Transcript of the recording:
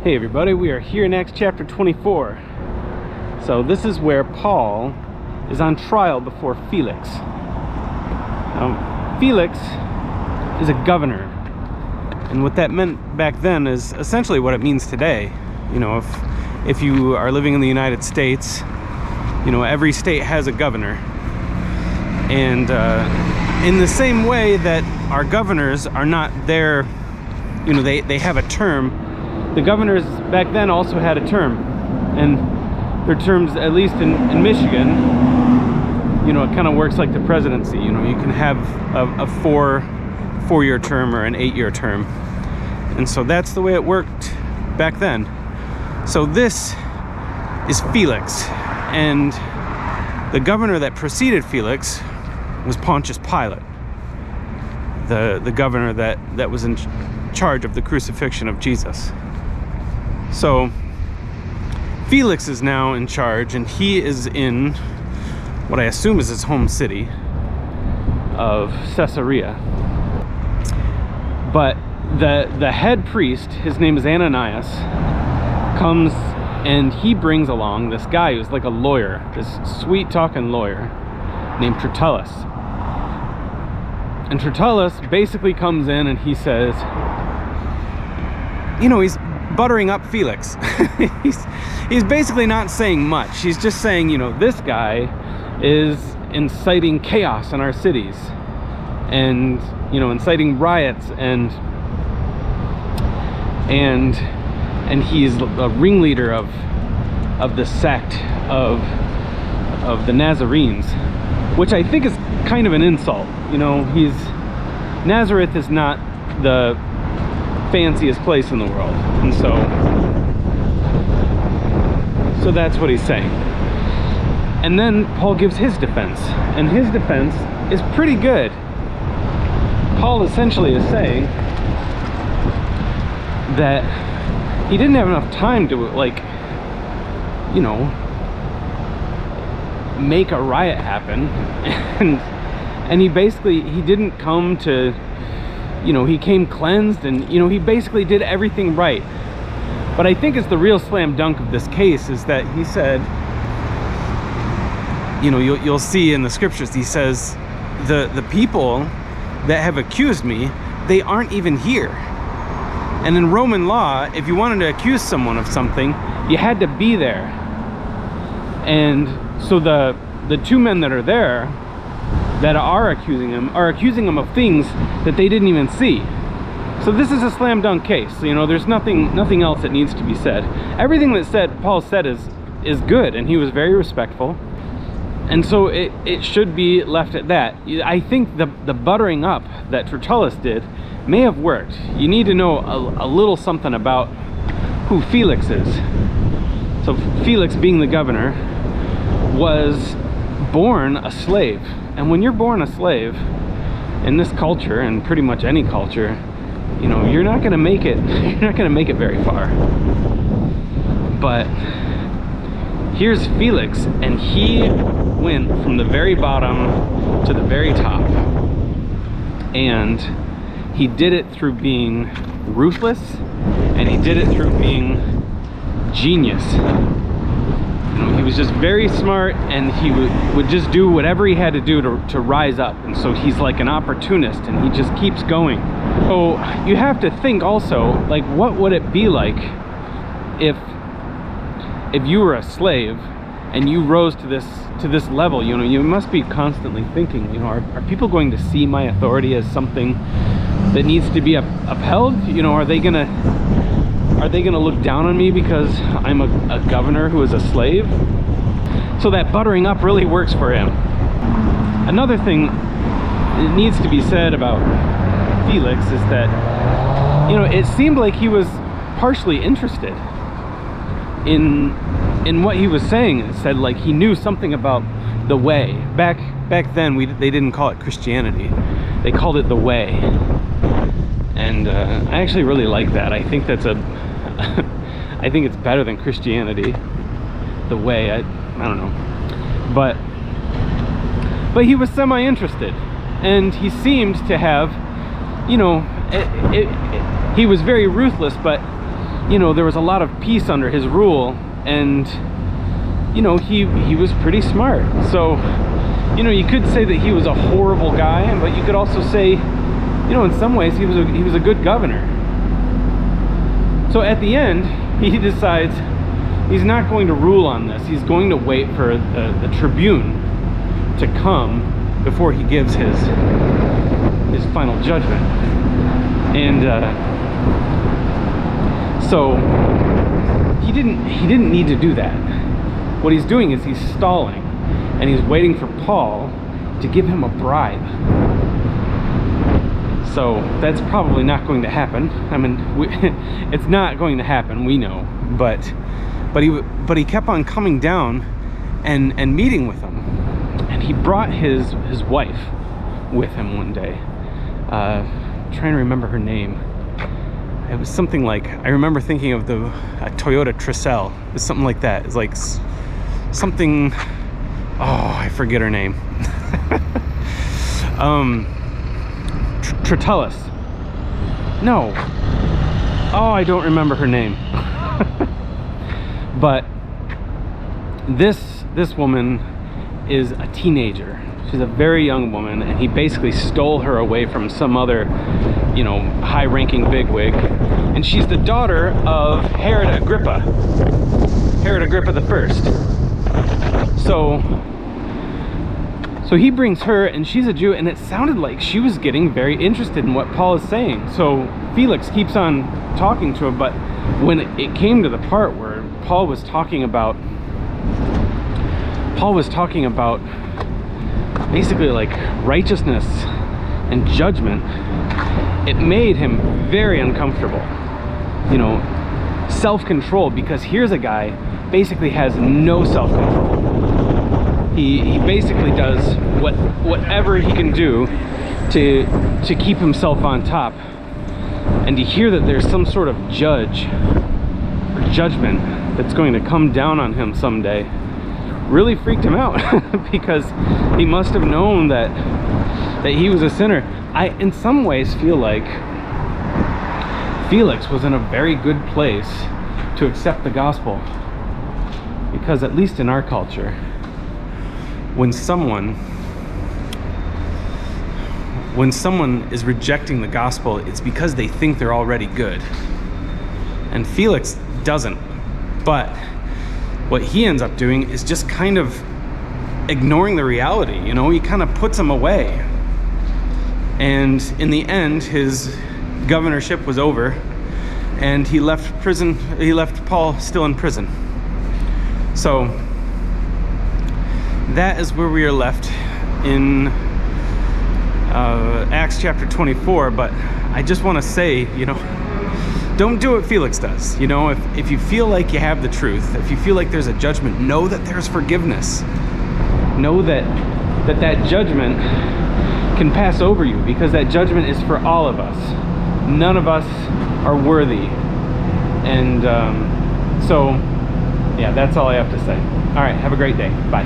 Hey everybody, we are here in Acts chapter 24. So this is where Paul is on trial before Felix. Now, Felix is a governor, and what that meant back then is essentially what it means today. You know, if you are living in the United States, you know, every state has a governor. And in the same way that our governors are not there, you know, they have a term. The governors back then also had a term, and their terms, at least in Michigan, you know, it kind of works like the presidency. You know, you can have a four-year term or an 8-year term, and so that's the way it worked back then. So this is Felix, and the governor that preceded Felix was Pontius Pilate, the governor that was in charge of the crucifixion of Jesus. So Felix is now in charge, and he is in what I assume is his home city of Caesarea. But the head priest, his name is Ananias, comes and he brings along this guy who's like a lawyer, this sweet talking lawyer named Tertullus. And Tertullus basically comes in and he says, you know, he's buttering up Felix. he's basically not saying much. He's just saying, you know, this guy is inciting chaos in our cities, and, you know, inciting riots, and he's a ringleader of the sect of the Nazarenes, which I think is kind of an insult. You know, Nazareth is not the fanciest place in the world, and so that's what he's saying. And then Paul gives his defense, and his defense is pretty good. Paul essentially is saying that he didn't have enough time to, like, you know, make a riot happen, and he didn't come to, you know, he came cleansed, and, you know, he basically did everything right. But I think it's the real slam dunk of this case is that he said, you know, you'll see in the scriptures, he says, the people that have accused me, they aren't even here. And in Roman law, if you wanted to accuse someone of something, you had to be there. And so the two men that are there that are accusing him of things that they didn't even see. So this is a slam dunk case. You know, there's nothing else that needs to be said. Everything that Paul said is good, and he was very respectful. And so it should be left at that. I think the buttering up that Tertullus did may have worked. You need to know a little something about who Felix is. So Felix, being the governor, was born a slave. And when you're born a slave in this culture, and pretty much any culture, you know, you're not going to make it. You're not going to make it very far. But here's Felix, and he went from the very bottom to the very top, and he did it through being ruthless, and he did it through being genius. You know, he was just very smart, and he would just do whatever he had to do to rise up. And so he's like an opportunist, and he just keeps going. So you have to think also, like, what would it be like if you were a slave and you rose to this level? You know, you must be constantly thinking, you know, are people going to see my authority as something that needs to be upheld? You know, are they gonna look down on me because I'm a governor who is a slave? So that buttering up really works for him. Another thing that needs to be said about Felix is that, you know, it seemed like he was partially interested in what he was saying. It said like he knew something about the way. Back then they didn't call it Christianity, they called it the way. And I actually really like that. I think that's I think it's better than Christianity, the way. I don't know, but he was semi-interested, and he seemed to have, you know, he was very ruthless, but you know, there was a lot of peace under his rule, and you know, he was pretty smart. So, you know, you could say that he was a horrible guy, but you could also say, you know, in some ways he was a good governor. So at the end, he decides he's not going to rule on this. He's going to wait for the tribune to come before he gives his final judgment. And so he didn't need to do that. What he's doing is he's stalling, and he's waiting for Paul to give him a bribe. So that's probably not going to happen. I mean, it's not going to happen, we know. But he kept on coming down and meeting with him, and he brought his wife with him one day. I'm trying to remember her name. It was something like, I remember thinking of the Toyota Tercel. It was something like that. It's like something, oh, I forget her name. Tertullus. No. Oh, I don't remember her name. But this woman is a teenager. She's a very young woman, and he basically stole her away from some other, you know, high-ranking bigwig. And she's the daughter of Herod Agrippa the First. So he brings her, and she's a Jew, and it sounded like she was getting very interested in what Paul is saying. So Felix keeps on talking to her, but when it came to the part where Paul was talking about basically like righteousness and judgment, it made him very uncomfortable. You know, self-control, because here's a guy basically has no self-control. He basically does whatever he can do to keep himself on top. And to hear that there's some sort of judge or judgment that's going to come down on him someday really freaked him out, because he must have known that he was a sinner. I, in some ways, feel like Felix was in a very good place to accept the gospel, because at least in our culture, when someone is rejecting the gospel, it's because they think they're already good. And Felix doesn't. But what he ends up doing is just kind of ignoring the reality. You know, he kind of puts them away. And in the end, his governorship was over, and he left prison. He left Paul still in prison. So that is where we are left in Acts chapter 24. But I just want to say, you know, don't do what Felix does. You know, if you feel like you have the truth, if you feel like there's a judgment, know that there's forgiveness. Know that judgment can pass over you, because that judgment is for all of us. None of us are worthy. And so, yeah, that's all I have to say. All right, have a great day. Bye.